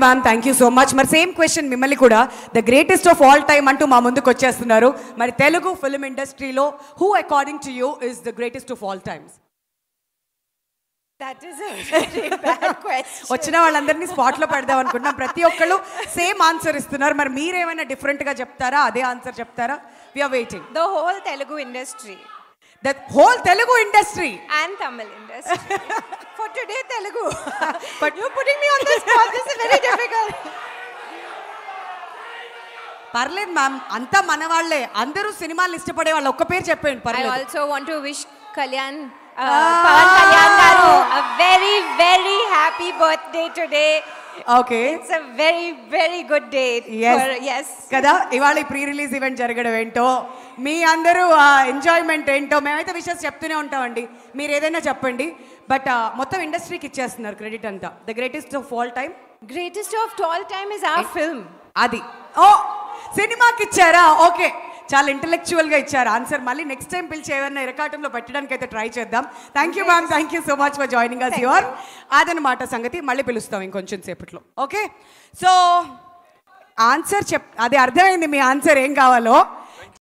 Ma'am, thank you so much. మరి same question మిమ్మల్ని కూడా, the greatest of all time అంటూ మా ముందుకు వచ్చేస్తున్నారు. మరి తెలుగు ఫిల్మ్ ఇండస్ట్రీలో who according to you is the greatest of all times? That is a very bad question. వచ్చిన వాళ్ళందరినీ స్పాట్లో పెడదాం అనుకుంటున్నాం. ప్రతి ఒక్కళ్ళు సేమ్ ఆన్సర్ ఇస్తున్నారు. మరి మీరేమైనా డిఫరెంట్గా చెప్తారా, అదే ఆన్సర్ చెప్తారా? We are waiting. The whole Telugu industry. The whole Telugu industry And Tamil industry. For today, Telugu. But you're putting me on the spot. This is very difficult. పర్లేదు మ్యామ్, అంతా మన వాళ్ళే, అందరూ సినిమాలు ఇష్టపడే వాళ్ళు. ఒక్క పేరు చెప్పండి I పర్లేదు. also want to wish Kalyan, Pawan Kalyan garu, a very, very happy birthday today. Okay, It's a very, very good day. Yes. కదా, ఇవాళ ప్రీ రిలీజ్ ఈవెంట్ జరగడం ఏంటో, మీ అందరూ ఎంజాయ్మెంట్ ఏంటో మేమైతే విషయాలు చెప్తూనే ఉంటామండి. మీరు ఏదైనా చెప్పండి. బట్ మొత్తం ఇండస్ట్రీకి ఇచ్చేస్తున్నారు క్రెడిట్ అంతా. The greatest of all time. Greatest of all time is our film. అది ఓ సినిమాకి ఇచ్చారా? ఓకే, చాలా ఇంటెలెక్చువల్గా ఇచ్చారు ఆన్సర్. మళ్ళీ నెక్స్ట్ టైం పిలిచి ఏమన్నా ఇరకాటంలో పెట్టడానికి అయితే ట్రై చేద్దాం. Thank you ma'am, thank you so much for joining us. Your అదనమాట సంగతి. మళ్ళీ పిలుస్తాం ఇంకొంచెం సేపట్లో. ఓకే, సో ఆన్సర్ అదే అర్థమైంది మీ ఆన్సర్ ఏం కావాలో.